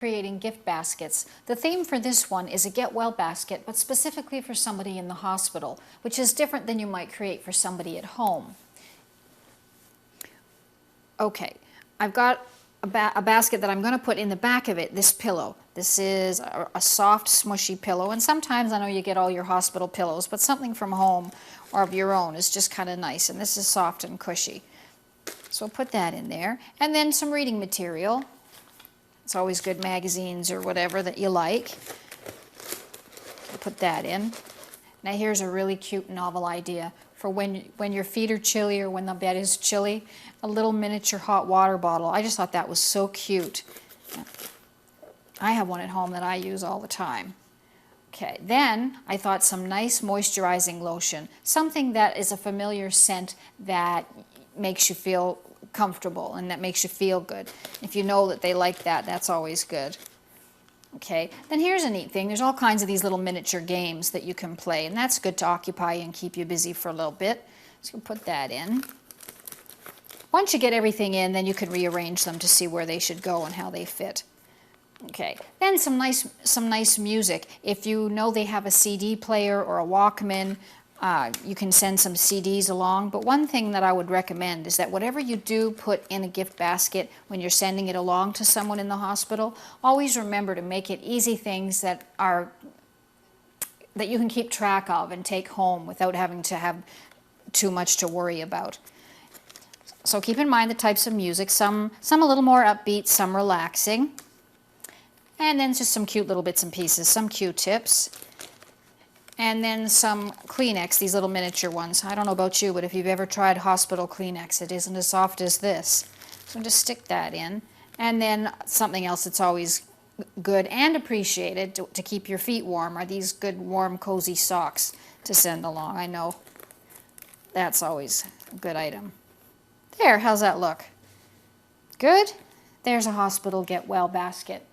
Creating gift baskets. The theme for this one is a get well basket, but specifically for somebody in the hospital, which is different than you might create for somebody at home. Okay, I've got a basket that I'm going to put in the back of it, this pillow. This is a soft, smushy pillow, and sometimes I know you get all your hospital pillows, but something from home or of your own is just kind of nice, and this is soft and cushy. So I'll put that in there, and then some reading material. It's always good, magazines or whatever that you like. Put that in. Now here's a really cute novel idea for when your feet are chilly or when the bed is chilly. A little miniature hot water bottle. I just thought that was so cute. I have one at home that I use all the time. Okay, then I thought some nice moisturizing lotion. Something that is a familiar scent that makes you feel comfortable and that makes you feel good. If you know that they like that, that's always good. Okay, then here's a neat thing. There's all kinds of these little miniature games that you can play, and that's good to occupy you and keep you busy for a little bit. So we'll put that in. Once you get everything in, then you can rearrange them to see where they should go and how they fit. Okay, then some nice music. If you know they have a CD player or a Walkman, you can send some CDs along, but one thing that I would recommend is that whatever you do put in a gift basket when you're sending it along to someone in the hospital, always remember to make it easy things that you can keep track of and take home without having to have too much to worry about. So keep in mind the types of music, some a little more upbeat, some relaxing, and then just some cute little bits and pieces, some Q-tips. And then some Kleenex, these little miniature ones. I don't know about you, but if you've ever tried hospital Kleenex, it isn't as soft as this. So just stick that in. And then something else that's always good and appreciated to keep your feet warm are these good, warm, cozy socks to send along. I know that's always a good item. There, how's that look? Good? There's a hospital get well basket.